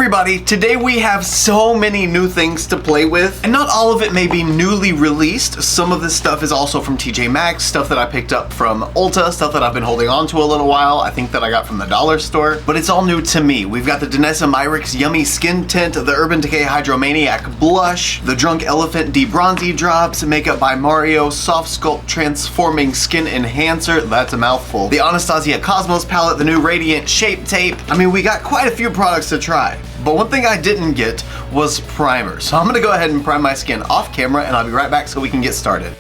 everybody, today we have so many new things to play with, and not all of it may be newly released. Some of this stuff is also from TJ Maxx, stuff that I picked up from Ulta, stuff that I've been holding on to a little while, I think that I got from the dollar store, but it's all new to me. We've got the Danessa Myricks Yummy Skin Tint, the Urban Decay Hydromaniac Blush, the Drunk Elephant Debronzy Drops, Makeup by Mario Soft Sculpt Transforming Skin Enhancer, that's a mouthful, the Anastasia Cosmos Palette, the new Radiant Shape Tape. I mean, we got quite a few products to try. But one thing I didn't get was primer. So I'm gonna go ahead and prime my skin off camera and I'll be right back so we can get started.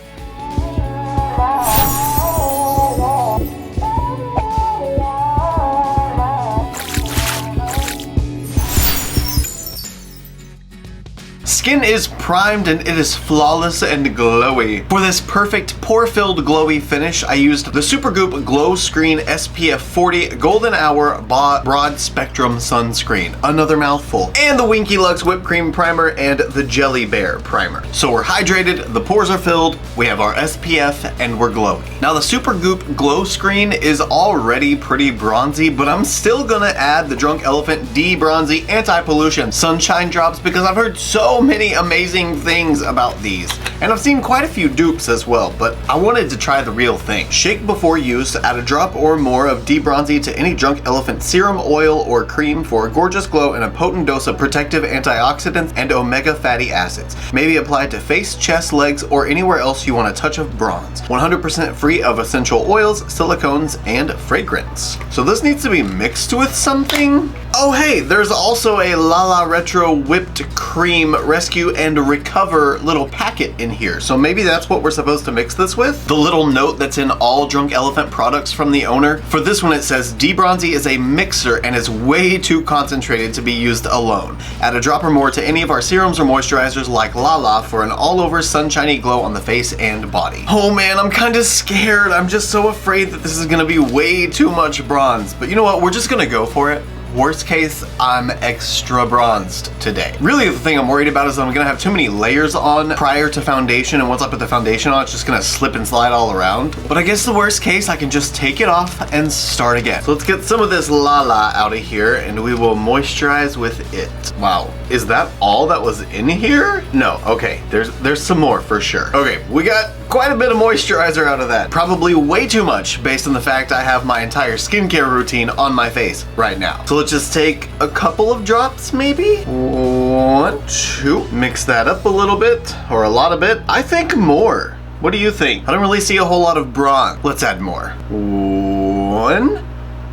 Skin is primed and it is flawless and glowy. For this perfect pore-filled glowy finish, I used the Supergoop Glow Screen SPF 40 Golden Hour Broad Spectrum Sunscreen. Another mouthful. And the Winky Lux Whipped Cream Primer and the Jelly Bear Primer. So we're hydrated, the pores are filled, we have our SPF, and we're glowy. Now the Supergoop Glow Screen is already pretty bronzy, but I'm still gonna add the Drunk Elephant Debronzy Anti-Pollution Sunshine Drops because I've heard so many amazing things about these. And I've seen quite a few dupes as well, but I wanted to try the real thing. Shake before use, add a drop or more of Debronzy to any Drunk Elephant serum, oil, or cream for a gorgeous glow and a potent dose of protective antioxidants and omega fatty acids. Maybe applied to face, chest, legs, or anywhere else you want a touch of bronze. 100% free of essential oils, silicones, and fragrance. So this needs to be mixed with something? Oh hey, there's also a Lala Retro Whipped Cream Rescue and Recover little packet in here. So maybe that's what we're supposed to mix this with? The little note that's in all Drunk Elephant products from the owner. For this one it says, Debronzy is a mixer and is way too concentrated to be used alone. Add a drop or more to any of our serums or moisturizers like Lala for an all-over sunshiny glow on the face and body. Oh man, I'm kind of scared. I'm just so afraid that this is gonna be way too much bronze. But you know what? We're just gonna go for it. Worst case, I'm extra bronzed today. Really, the thing I'm worried about is I'm gonna have too many layers on prior to foundation, and once I put the foundation on, it's just gonna slip and slide all around. But I guess the worst case, I can just take it off and start again. So let's get some of this Lala out of here, and we will moisturize with it. Wow, is that all that was in here? No, okay, there's some more for sure. Okay, we got quite a bit of moisturizer out of that. Probably way too much based on the fact I have my entire skincare routine on my face right now. So let's just take a couple of drops maybe? 1, 2. Mix that up a little bit, or a lot of it. I think more. What do you think? I don't really see a whole lot of bronze. Let's add more. 1,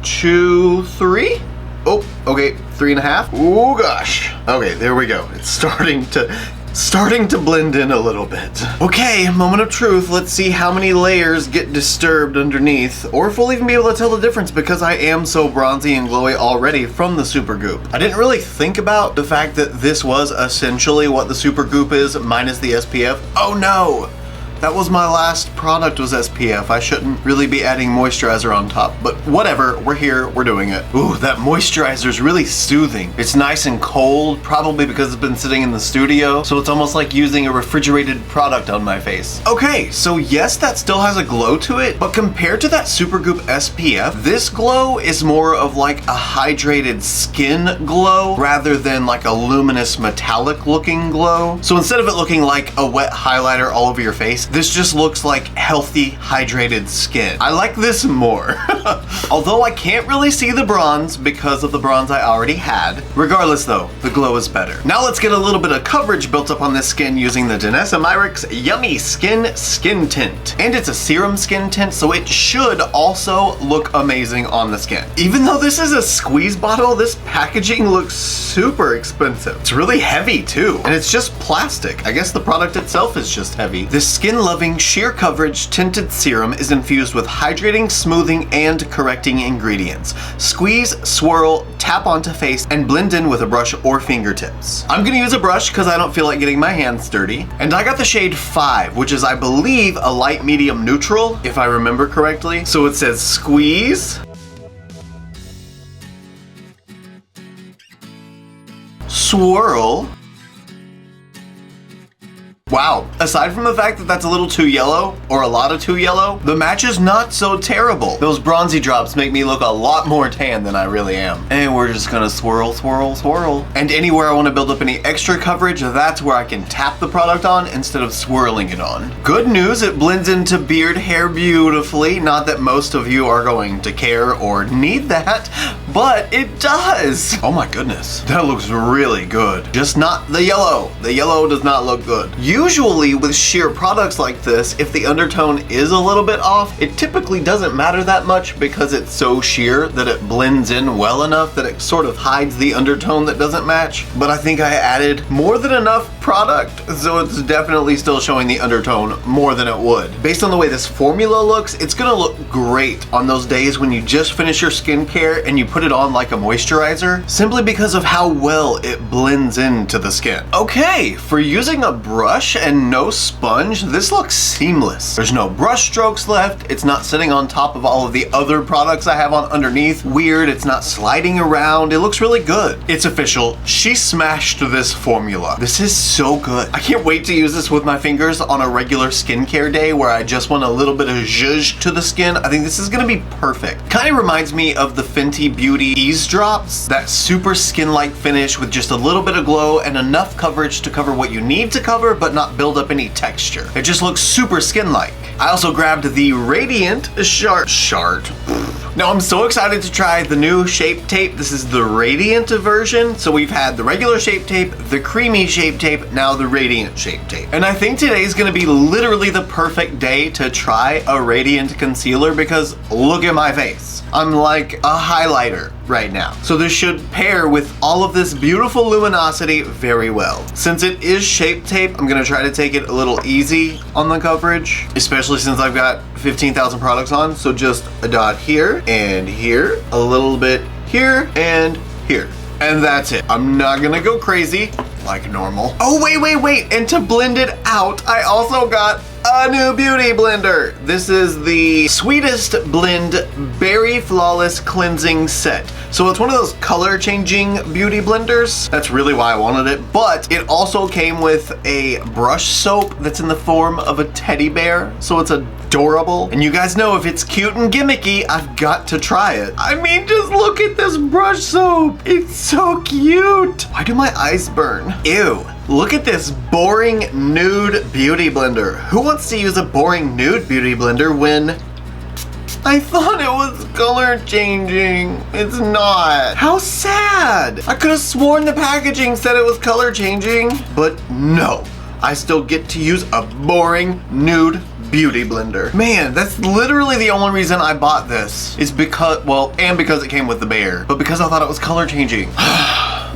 2, 3. Oh, okay, 3.5. Oh gosh. Okay, there we go. It's starting to blend in a little bit. Okay, moment of truth. Let's see how many layers get disturbed underneath, or if we'll even be able to tell the difference because I am so bronzy and glowy already from the Supergoop. I didn't really think about the fact that this was essentially what the Supergoop is minus the SPF. Oh no! That was my last product, was SPF. I shouldn't really be adding moisturizer on top, but whatever, we're here, we're doing it. Ooh, that moisturizer is really soothing. It's nice and cold, probably because it's been sitting in the studio, so it's almost like using a refrigerated product on my face. Okay, so yes, that still has a glow to it, but compared to that Supergoop SPF, this glow is more of like a hydrated skin glow rather than like a luminous metallic looking glow. So instead of it looking like a wet highlighter all over your face, this just looks like healthy, hydrated skin. I like this more. Although I can't really see the bronze because of the bronze I already had. Regardless though, the glow is better. Now let's get a little bit of coverage built up on this skin using the Danessa Myricks Yummy Skin Tint. And it's a serum skin tint, so it should also look amazing on the skin. Even though this is a squeeze bottle, this packaging looks super expensive. It's really heavy too, and it's just plastic. I guess the product itself is just heavy. This skin-loving sheer coverage tinted serum is infused with hydrating, smoothing, and correcting ingredients. Squeeze, swirl, tap onto face, and blend in with a brush or fingertips. I'm gonna use a brush because I don't feel like getting my hands dirty. And I got the shade 5, which is, I believe, a light medium neutral, if I remember correctly. So it says squeeze, swirl, Wow. Aside from the fact that that's a little too yellow, or a lot of too yellow, the match is not so terrible. Those bronzy drops make me look a lot more tan than I really am. And we're just gonna swirl, swirl, swirl. And anywhere I want to build up any extra coverage, that's where I can tap the product on instead of swirling it on. Good news, it blends into beard hair beautifully. Not that most of you are going to care or need that, but it does. Oh my goodness, that looks really good. Just not the yellow. The yellow does not look good. Usually with sheer products like this, if the undertone is a little bit off, it typically doesn't matter that much because it's so sheer that it blends in well enough that it sort of hides the undertone that doesn't match. But I think I added more than enough product, so it's definitely still showing the undertone more than it would. Based on the way this formula looks, it's gonna look great on those days when you just finish your skincare and you put it on like a moisturizer, simply because of how well it blends into the skin. Okay, for using a brush and no sponge, this looks seamless. There's no brush strokes left, it's not sitting on top of all of the other products I have on underneath. Weird, it's not sliding around, it looks really good. It's official, she smashed this formula. This is so good. I can't wait to use this with my fingers on a regular skincare day where I just want a little bit of zhuzh to the skin. I think this is gonna be perfect. Kind of reminds me of the Fenty Beauty Ease Drops, that super skin-like finish with just a little bit of glow and enough coverage to cover what you need to cover but not build up any texture. It just looks super skin-like. I also grabbed the Radiant Shart. Now I'm so excited to try the new Shape Tape. This is the Radiant version. So we've had the regular Shape Tape, the creamy Shape Tape, now the Radiant Shape Tape. And I think today's gonna be literally the perfect day to try a Radiant concealer because look at my face. I'm like a highlighter right now. So this should pair with all of this beautiful luminosity very well. Since it is Shape Tape, I'm gonna try to take it a little easy on the coverage, especially since I've got 15,000 products on. So just a dot here and here, a little bit here and here. And that's it. I'm not gonna go crazy like normal. Oh, wait. And to blend it out, I also got a new beauty blender. This is the Sweetest Blend Berry Flawless Cleansing Set. So it's one of those color changing beauty blenders. That's really why I wanted it. But it also came with a brush soap that's in the form of a teddy bear. So it's adorable. And you guys know if it's cute and gimmicky, I've got to try it. I mean, just look at this brush soap. It's so cute. Why do my eyes burn? Ew. Look at this boring nude beauty blender. Who wants to use a boring nude beauty blender when I thought it was color changing? It's not. How sad. I could have sworn the packaging said it was color changing, but no. I still get to use a boring nude beauty blender. Man, that's literally the only reason I bought this is because, well, and because it came with the bear, but because I thought it was color changing.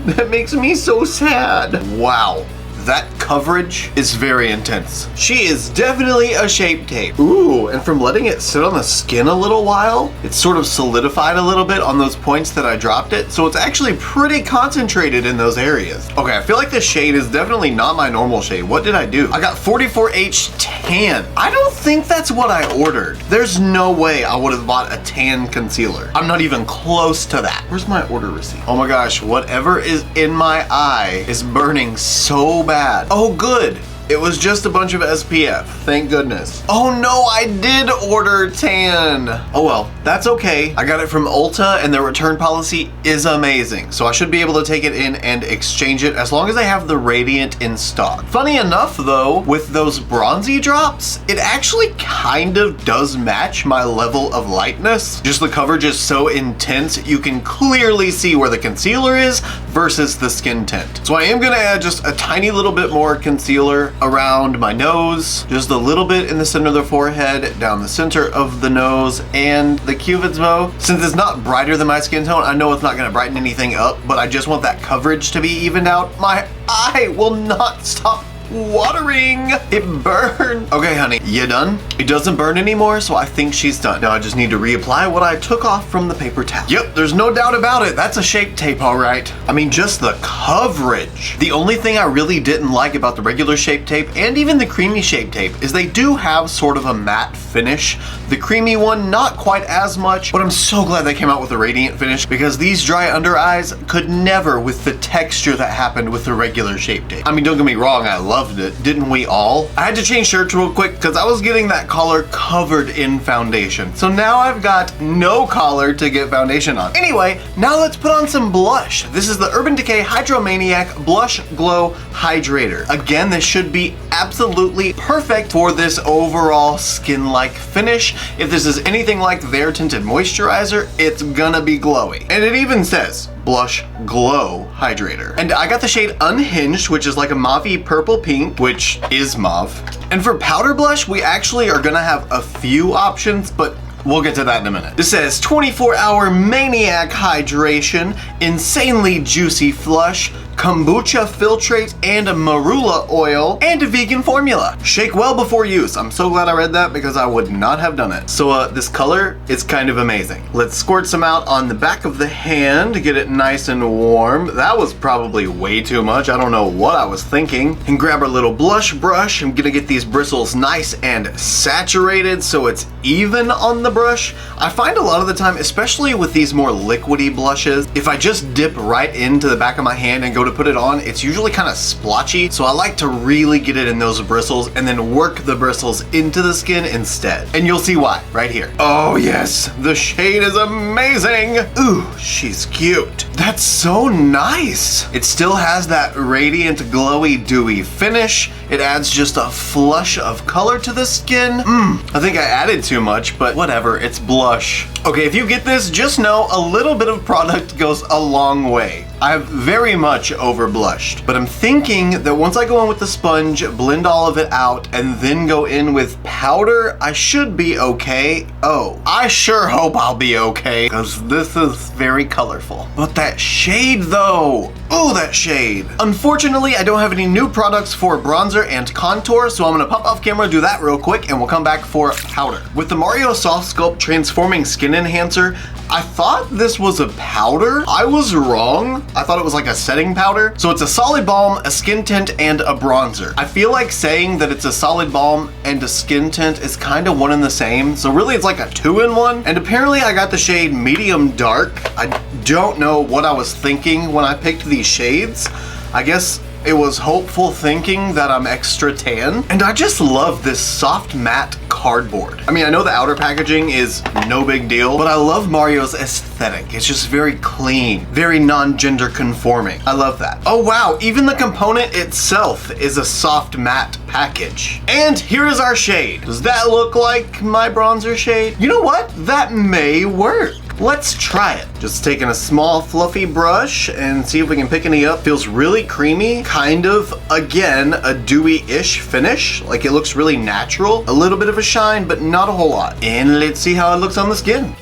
That makes me so sad. Wow. That coverage is very intense. She is definitely a Shape Tape. Ooh, and from letting it sit on the skin a little while, it's sort of solidified a little bit on those points that I dropped it, so it's actually pretty concentrated in those areas. Okay, I feel like this shade is definitely not my normal shade. What did I do? I got 44H Tan. I don't think that's what I ordered. There's no way I would have bought a tan concealer. I'm not even close to that. Where's my order receipt? Oh my gosh, whatever is in my eye is burning so bad. Oh, good. It was just a bunch of SPF, thank goodness. Oh no, I did order tan. Oh well, that's okay. I got it from Ulta and their return policy is amazing. So I should be able to take it in and exchange it as long as I have the Radiant in stock. Funny enough though, with those bronzy drops, it actually kind of does match my level of lightness. Just the coverage is so intense, you can clearly see where the concealer is versus the skin tint. So I am gonna add just a tiny little bit more concealer around my nose, just a little bit in the center of the forehead, down the center of the nose, and the cupid's bow. Since it's not brighter than my skin tone, I know it's not gonna brighten anything up, but I just want that coverage to be evened out. My eye will not stop watering. It burned. Okay, honey, you done? It doesn't burn anymore, so I think she's done. Now I just need to reapply what I took off from the paper towel. Yep, there's no doubt about it. That's a Shape Tape, all right. I mean, just the coverage. The only thing I really didn't like about the regular Shape Tape and even the creamy Shape Tape is they do have sort of a matte finish. The creamy one, not quite as much, but I'm so glad they came out with a Radiant finish because these dry under eyes could never with the texture that happened with the regular Shape Tape. I mean, don't get me wrong, I love loved it, didn't we all? I had to change shirts real quick because I was getting that collar covered in foundation. So now I've got no collar to get foundation on. Anyway, now let's put on some blush. This is the Urban Decay Hydromaniac Blush Glow Hydrator. Again, this should be absolutely perfect for this overall skin-like finish. If this is anything like their tinted moisturizer, it's gonna be glowy. And it even says Blush Glow Hydrator. And I got the shade Unhinged, which is like a mauvey purple pink, which is mauve. And for powder blush, we actually are gonna have a few options, but we'll get to that in a minute. This says 24-hour maniac hydration, insanely juicy flush, kombucha filtrate and marula oil, and a vegan formula. Shake well before use. I'm so glad I read that because I would not have done it. So this color is kind of amazing. Let's squirt some out on the back of the hand to get it nice and warm. That was probably way too much. I don't know what I was thinking. And grab our little blush brush. I'm gonna get these bristles nice and saturated so it's even on the brush. I find a lot of the time, especially with these more liquidy blushes, if I just dip right into the back of my hand and go to put it on, it's usually kind of splotchy. So I like to really get it in those bristles and then work the bristles into the skin instead. And you'll see why right here. Oh yes, the shade is amazing. Ooh, she's cute. That's so nice. It still has that radiant, glowy, dewy finish. It adds just a flush of color to the skin. I think I added too much, but whatever, it's blush. Okay, if you get this, just know a little bit of product goes a long way. I've very much over blushed, but I'm thinking that once I go in with the sponge, blend all of it out, and then go in with powder, I should be okay. Oh, I sure hope I'll be okay, because this is very colorful. But that shade though, oh, that shade. Unfortunately, I don't have any new products for bronzer and contour, so I'm gonna pop off camera, do that real quick, and we'll come back for powder. With the Mario Soft Sculpt Transforming Skin Enhancer, I thought this was a powder. I was wrong. I thought it was like a setting powder. So it's a solid balm, a skin tint, and a bronzer. I feel like saying that it's a solid balm and a skin tint is kind of one and the same. So really it's like a 2-in-1. And apparently I got the shade medium dark. I don't know what I was thinking when I picked these shades. I guess it was hopeful thinking that I'm extra tan. And I just love this soft matte cardboard. I mean, I know the outer packaging is no big deal, but I love Mario's aesthetic. It's just very clean, very non-gender conforming. I love that. Oh wow, even the component itself is a soft matte package. And here is our shade. Does that look like my bronzer shade? You know what? That may work. Let's try it. Just taking a small fluffy brush and see if we can pick any up. Feels really creamy, kind of, again, a dewy-ish finish. Like it looks really natural. A little bit of a shine, but not a whole lot. And let's see how it looks on the skin.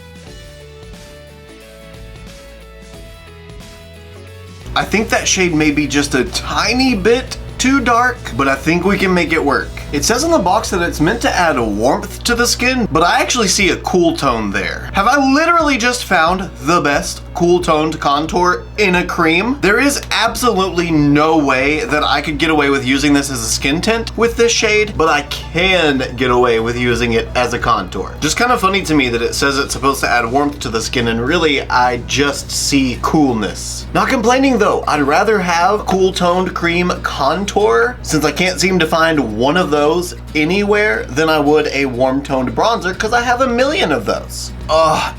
I think that shade may be just a tiny bit too dark, but I think we can make it work. It says on the box that it's meant to add warmth to the skin, but I actually see a cool tone there. Have I literally just found the best cool toned contour in a cream? There is absolutely no way that I could get away with using this as a skin tint with this shade, but I can get away with using it as a contour. Just kind of funny to me that it says it's supposed to add warmth to the skin, and really I just see coolness. Not complaining though, I'd rather have cool toned cream contour, since I can't seem to find one of those anywhere, than I would a warm toned bronzer, because I have a million of those.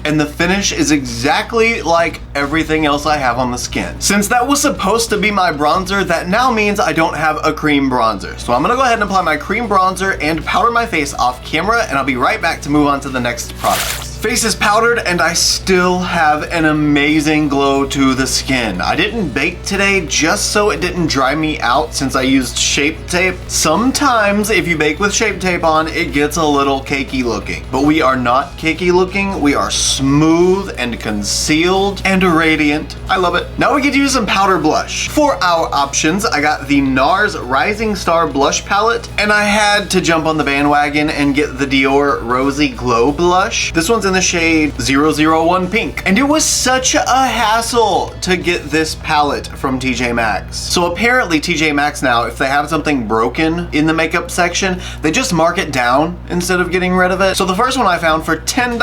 And the finish is exactly like everything else I have on the skin. Since that was supposed to be my bronzer, that now means I don't have a cream bronzer. So I'm gonna go ahead and apply my cream bronzer and powder my face off camera, and I'll be right back to move on to the next product. Face is powdered and I still have an amazing glow to the skin. I didn't bake today just so it didn't dry me out since I used Shape Tape. Sometimes if you bake with Shape Tape on, it gets a little cakey looking. But we are not cakey looking. We are smooth and concealed and radiant. I love it. Now we get to use some powder blush. For our options, I got the NARS Rising Star Blush Palette, and I had to jump on the bandwagon and get the Dior Rosy Glow Blush. This one's in the shade 001 Pink. And it was such a hassle to get this palette from TJ Maxx. So apparently TJ Maxx now, if they have something broken in the makeup section, they just mark it down instead of getting rid of it. So the first one I found for $10, and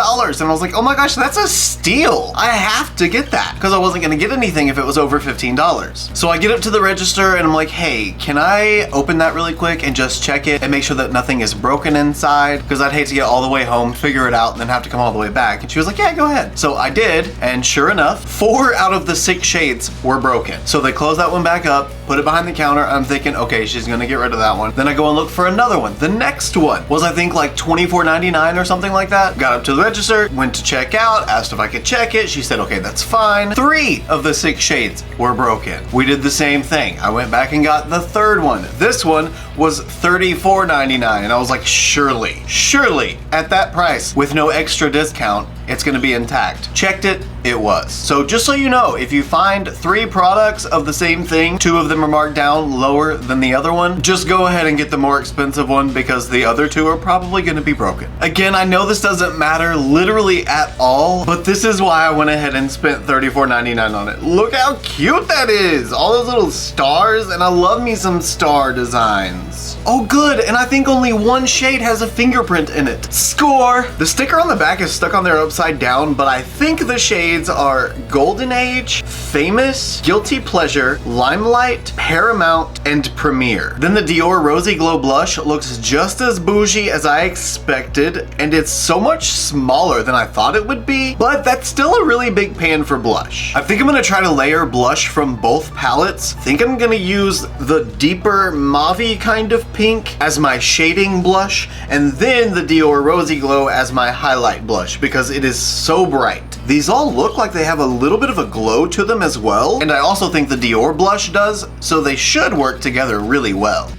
I was like, oh my gosh, that's a steal. I have to get that because I wasn't gonna get anything if it was over $15. So I get up to the register and I'm like, hey, can I open that really quick and just check it and make sure that nothing is broken inside? Because I'd hate to get all the way home, figure it out, and then have to come all the way back. And she was like, yeah, go ahead. So I did, and sure enough, 4 out of the 6 shades were broken. So they closed that one back up, put it behind the counter. I'm thinking, okay, she's gonna get rid of that one. Then I go and look for another one. The next one was, I think, like $24.99 or something like that. Got up to the register, went to check out, asked if I could check it. She said, okay, that's fine. 3 of the 6 shades were broken. We did the same thing. I went back and got the third one. This one was $34.99. And I was like, surely at that price with no extra discount, it's gonna be intact. Checked it, it was. So just so you know, if you find 3 products of the same thing, 2 of them are marked down lower than the other one, just go ahead and get the more expensive one because the other 2 are probably gonna be broken. Again, I know this doesn't matter literally at all, but this is why I went ahead and spent $34.99 on it. Look how cute that is! All those little stars, and I love me some star designs. Oh good, and I think only 1 shade has a fingerprint in it. Score! The sticker on the back is stuck on there upside down, but I think the shades are Golden Age, Famous, Guilty Pleasure, Limelight, Paramount, and Premier. Then the Dior Rosy Glow Blush looks just as bougie as I expected, and it's so much smaller than I thought it would be, but that's still a really big pan for blush. I think I'm gonna try to layer blush from both palettes. I think I'm gonna use the deeper mauve-y kind of pink as my shading blush, and then the Dior Rosy Glow as my highlight blush because it is so bright. These all look like they have a little bit of a glow to them as well, and I also think the Dior blush does, so they should work together really well.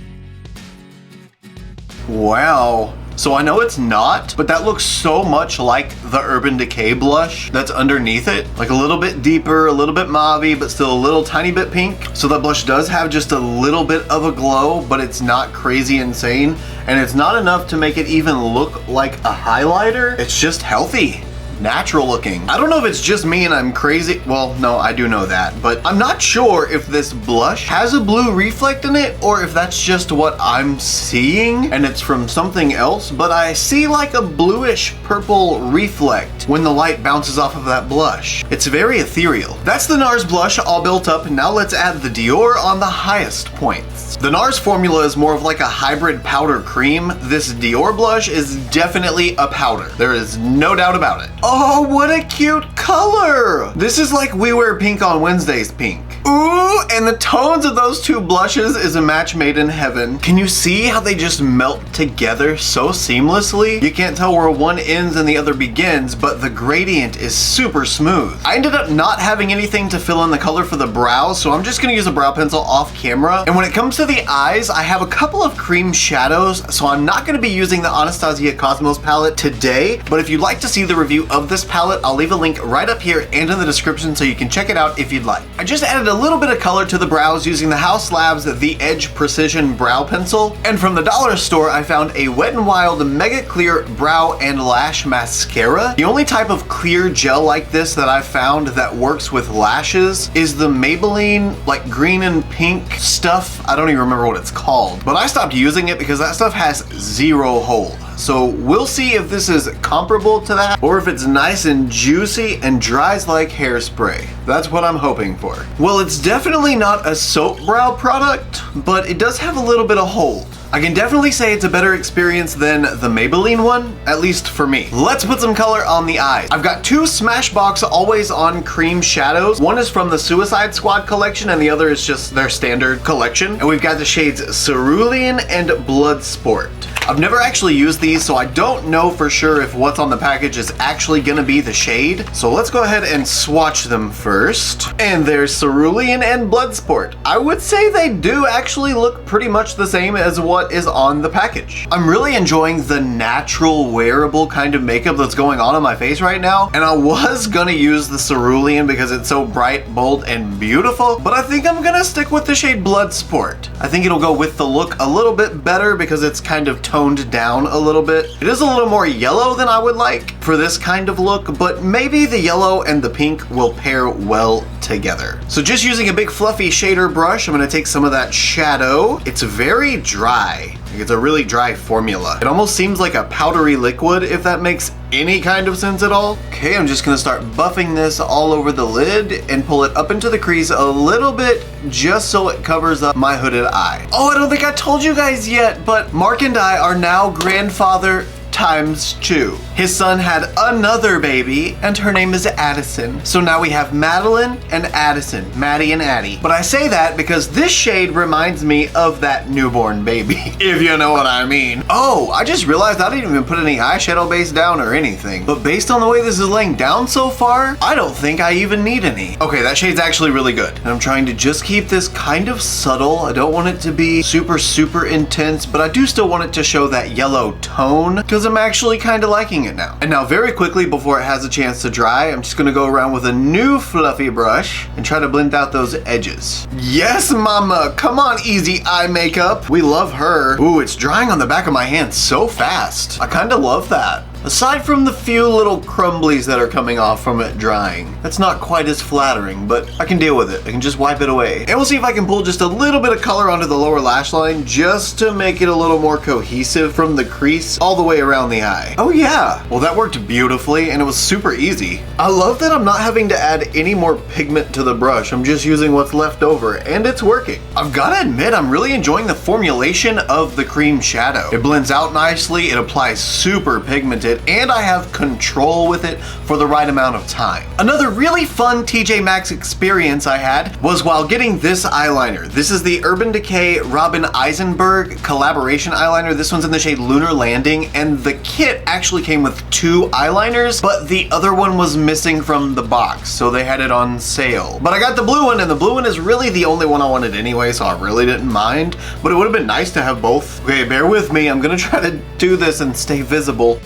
Wow. So I know it's not, but that looks so much like the Urban Decay blush that's underneath it. Like a little bit deeper, a little bit mauve-y, but still a little tiny bit pink. So that blush does have just a little bit of a glow, but it's not crazy insane. And it's not enough to make it even look like a highlighter. It's just healthy. Natural looking. I don't know if it's just me and I'm crazy. Well, no, I do know that, but I'm not sure if this blush has a blue reflect in it or if that's just what I'm seeing and it's from something else, but I see like a bluish purple reflect when the light bounces off of that blush. It's very ethereal. That's the NARS blush all built up, and now let's add the Dior on the highest points. The NARS formula is more of like a hybrid powder cream. This Dior blush is definitely a powder. There is no doubt about it. Oh, what a cute color! This is like We Wear Pink on Wednesdays pink. Ooh, and the tones of those 2 blushes is a match made in heaven. Can you see how they just melt together so seamlessly? You can't tell where one ends and the other begins, but the gradient is super smooth. I ended up not having anything to fill in the color for the brows, so I'm just gonna use a brow pencil off camera. And when it comes to the eyes, I have a couple of cream shadows, so I'm not gonna be using the Anastasia Cosmos palette today, but if you'd like to see the review of this palette, I'll leave a link right up here and in the description so you can check it out if you'd like. I just added a little bit of color to the brows using the House Labs The Edge Precision Brow Pencil, and from the dollar store I found a Wet n Wild Mega Clear Brow and Lash Mascara. The only type of clear gel like this that I've found that works with lashes is the Maybelline like green and pink stuff. I don't even remember what it's called, but I stopped using it because that stuff has 0 hold. So we'll see if this is comparable to that or if it's nice and juicy and dries like hairspray. That's what I'm hoping for. Well, it's definitely not a soap brow product, but it does have a little bit of hold. I can definitely say it's a better experience than the Maybelline one, at least for me. Let's put some color on the eyes. I've got 2 Smashbox Always On Cream Shadows. One is from the Suicide Squad collection and the other is just their standard collection. And we've got the shades Cerulean and Bloodsport. I've never actually used these, so I don't know for sure if what's on the package is actually gonna be the shade. So let's go ahead and swatch them first. And there's Cerulean and Bloodsport. I would say they do actually look pretty much the same as what is on the package. I'm really enjoying the natural wearable kind of makeup that's going on my face right now. And I was gonna use the Cerulean because it's so bright, bold, and beautiful, but I think I'm gonna stick with the shade Bloodsport. I think it'll go with the look a little bit better because it's kind of toned down a little bit. It is a little more yellow than I would like for this kind of look, but maybe the yellow and the pink will pair well together. So just using a big fluffy shader brush, I'm gonna take some of that shadow. It's very dry. It's a really dry formula. It almost seems like a powdery liquid, if that makes any kind of sense at all. Okay, I'm just gonna start buffing this all over the lid and pull it up into the crease a little bit just so it covers up my hooded eye. Oh, I don't think I told you guys yet, but Mark and I are now grandfather ×2. His son had another baby, and her name is Addison. So now we have Madeline and Addison, Maddie and Addie. But I say that because this shade reminds me of that newborn baby, if you know what I mean. Oh, I just realized I didn't even put any eyeshadow base down or anything. But based on the way this is laying down so far, I don't think I even need any. Okay, that shade's actually really good. And I'm trying to just keep this kind of subtle. I don't want it to be super, super intense, but I do still want it to show that yellow tone, because I'm actually kind of liking it now. And now very quickly, before it has a chance to dry, I'm just gonna go around with a new fluffy brush and try to blend out those edges. Yes, mama, come on, easy eye makeup. We love her. Ooh, it's drying on the back of my hand so fast. I kind of love that. Aside from the few little crumblies that are coming off from it drying, that's not quite as flattering, but I can deal with it. I can just wipe it away. And we'll see if I can pull just a little bit of color onto the lower lash line just to make it a little more cohesive from the crease all the way around the eye. Oh yeah, well that worked beautifully and it was super easy. I love that I'm not having to add any more pigment to the brush. I'm just using what's left over and it's working. I've gotta admit, I'm really enjoying the formulation of the cream shadow. It blends out nicely, it applies super pigmented, and I have control with it for the right amount of time. Another really fun TJ Maxx experience I had was while getting this eyeliner. This is the Urban Decay Robin Eisenberg collaboration eyeliner. This one's in the shade Lunar Landing, and the kit actually came with 2 eyeliners, but the other one was missing from the box, so they had it on sale. But I got the blue one, and the blue one is really the only one I wanted anyway, so I really didn't mind, but it would have been nice to have both. Okay, bear with me. I'm gonna try to do this and stay visible.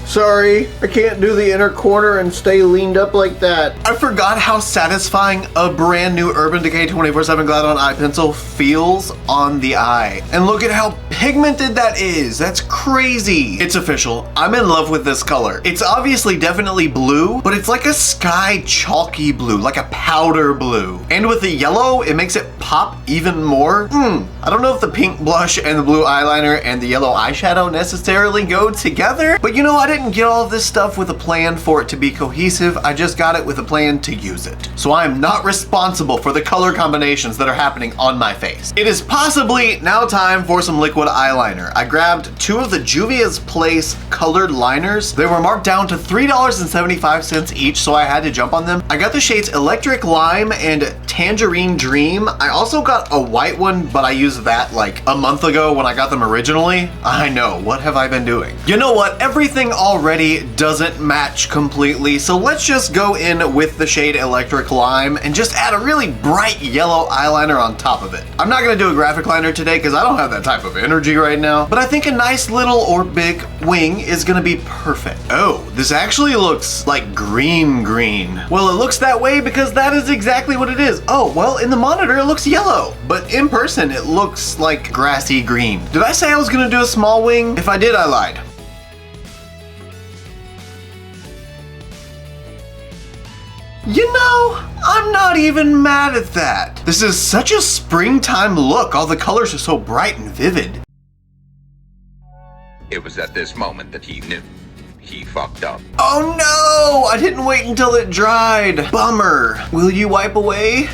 Sorry, I can't do the inner corner and stay leaned up like that. I forgot how satisfying a brand new Urban Decay 24/7 Glide On Eye Pencil feels on the eye. And look at how pigmented that is. That's crazy. It's official. I'm in love with this color. It's obviously definitely blue, but it's like a sky chalky blue, like a powder blue. And with the yellow, it makes it pop even more. I don't know if the pink blush and the blue eyeliner and the yellow eyeshadow necessarily go together, but you know, I didn't get all of this stuff with a plan for it to be cohesive. I just got it with a plan to use it. So I am not responsible for the color combinations that are happening on my face. It is possibly now time for some liquid eyeliner. I grabbed 2 of the Juvia's Place colored liners. They were marked down to $3.75 each, so I had to jump on them. I got the shades Electric Lime and Tangerine Dream. I also got a white one, but I used that like a month ago when I got them originally. I know, what have I been doing? You know what? Everything already doesn't match completely, so let's just go in with the shade Electric Lime and just add a really bright yellow eyeliner on top of it. I'm not gonna do a graphic liner today because I don't have that type of energy right now, but I think a nice little or big wing is gonna be perfect. Oh, this actually looks like green. Well, it looks that way because that is exactly what it is. Oh, well, in the monitor it looks yellow, but in person it looks like grassy green. Did I say I was gonna do a small wing? If I did, I lied. You know, I'm not even mad at that. This is such a springtime look. All the colors are so bright and vivid. It was at this moment that he knew. He fucked up. Oh no! I didn't wait until it dried. Bummer. Will you wipe away?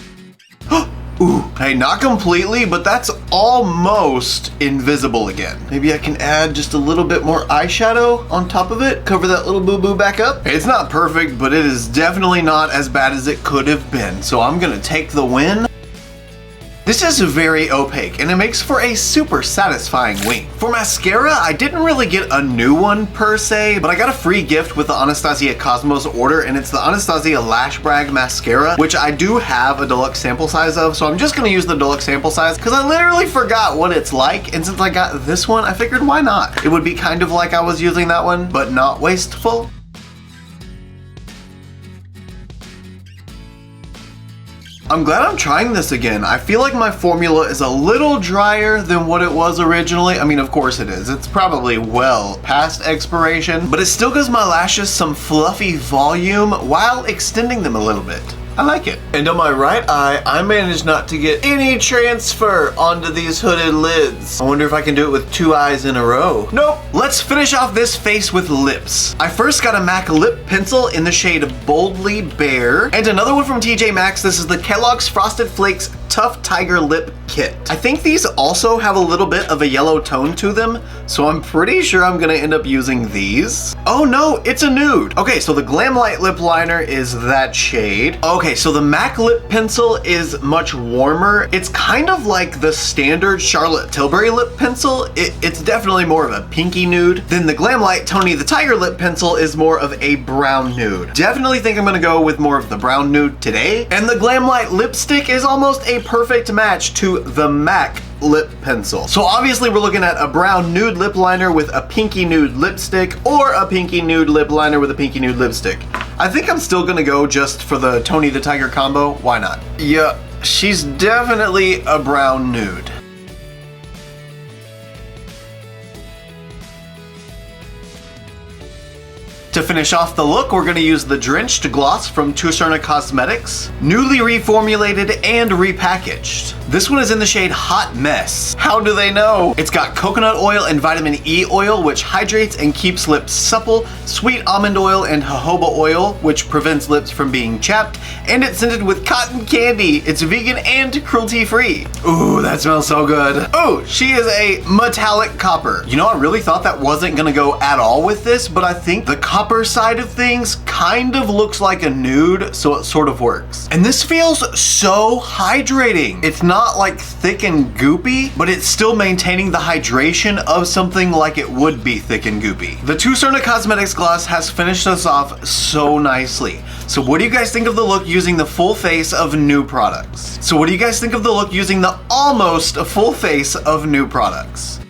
Ooh, hey, not completely, but that's almost invisible again. Maybe I can add just a little bit more eyeshadow on top of it, cover that little boo-boo back up. It's not perfect, but it is definitely not as bad as it could have been, so I'm gonna take the win. This is very opaque, and it makes for a super satisfying wing. For mascara, I didn't really get a new one per se, but I got a free gift with the Anastasia Cosmos order, and it's the Anastasia Lash Brag Mascara, which I do have a deluxe sample size of, so I'm just gonna use the deluxe sample size, because I literally forgot what it's like, and since I got this one, I figured why not? It would be kind of like I was using that one, but not wasteful. I'm glad I'm trying this again. I feel like my formula is a little drier than what it was originally. I mean, of course it is. It's probably well past expiration, but it still gives my lashes some fluffy volume while extending them a little bit. I like it. And on my right eye, I managed not to get any transfer onto these hooded lids. I wonder if I can do it with 2 eyes in a row. Nope. Let's finish off this face with lips. I first got a MAC lip pencil in the shade Boldly Bare, and another one from TJ Maxx. This is the Kellogg's Frosted Flakes Tough Tiger Lip Kit. I think these also have a little bit of a yellow tone to them, so I'm pretty sure I'm gonna end up using these. Oh no, it's a nude. Okay, so the Glamlite lip liner is that shade. Okay, so the MAC lip pencil is much warmer. It's kind of like the standard Charlotte Tilbury lip pencil. It's definitely more of a pinky nude. Then the Glamlite Tony the Tiger lip pencil is more of a brown nude. Definitely think I'm gonna go with more of the brown nude today. And the Glamlite lipstick is almost a perfect match to the MAC lip pencil. So obviously we're looking at a brown nude lip liner with a pinky nude lipstick, or a pinky nude lip liner with a pinky nude lipstick. I think I'm still gonna go just for the Tony the Tiger combo. Why not? Yeah, she's definitely a brown nude. To finish off the look, we're going to use the Drenched Gloss from Tucerna Cosmetics, newly reformulated and repackaged. This one is in the shade Hot Mess. How do they know? It's got coconut oil and vitamin E oil, which hydrates and keeps lips supple, sweet almond oil and jojoba oil, which prevents lips from being chapped, and it's scented with cotton candy. It's vegan and cruelty-free. Ooh, that smells so good. Oh, she is a metallic copper. You know, I really thought that wasn't going to go at all with this, but I think the copper side of things kind of looks like a nude, so it sort of works. And this feels so hydrating. It's not like thick and goopy, but it's still maintaining the hydration of something like it would be thick and goopy. The Tucerna Cosmetics gloss has finished us off so nicely. So what do you guys think of the look using the full face of new products? So what do you guys think of the look using the almost full face of new products?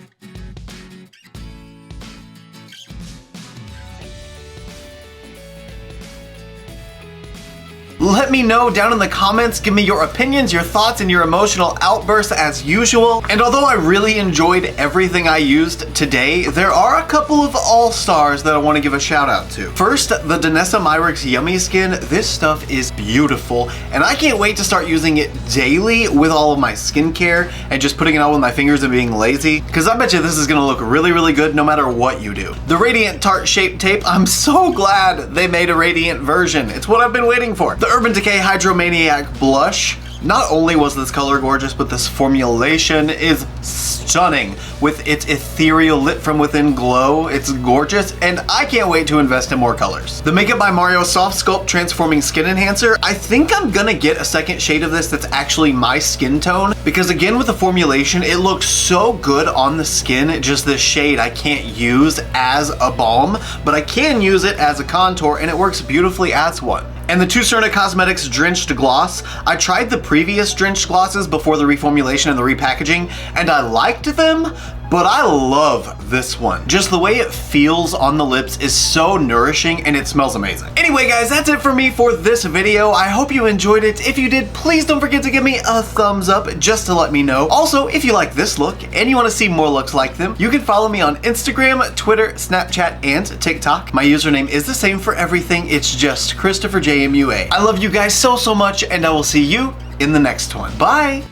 Let me know down in the comments. Give me your opinions, your thoughts, and your emotional outbursts as usual. And although I really enjoyed everything I used today, there are a couple of all-stars that I want to give a shout out to. First, the Danessa Myricks Yummy Skin. This stuff is beautiful, and I can't wait to start using it daily with all of my skincare and just putting it on with my fingers and being lazy, because I bet you this is going to look really, really good no matter what you do. The Radiant Tarte Shape Tape. I'm so glad they made a Radiant version. It's what I've been waiting for. The Urban Decay Hydromaniac Blush. Not only was this color gorgeous, but this formulation is stunning with its ethereal lit from within glow. It's gorgeous, and I can't wait to invest in more colors. The Makeup by Mario Soft Sculpt Transforming Skin Enhancer. I think I'm gonna get a second shade of this that's actually my skin tone, because again, with the formulation, it looks so good on the skin. Just this shade I can't use as a balm, but I can use it as a contour, and it works beautifully as one. And the Tucerna Cosmetics Drenched Gloss. I tried the previous Drenched Glosses before the reformulation and the repackaging, and I liked them, but I love this one. Just the way it feels on the lips is so nourishing, and it smells amazing. Anyway guys, that's it for me for this video. I hope you enjoyed it. If you did, please don't forget to give me a thumbs up just to let me know. Also, if you like this look and you want to see more looks like them, you can follow me on Instagram, Twitter, Snapchat, and TikTok. My username is the same for everything. It's just ChristopherJMUA. I love you guys so much, and I will see you in the next one. Bye!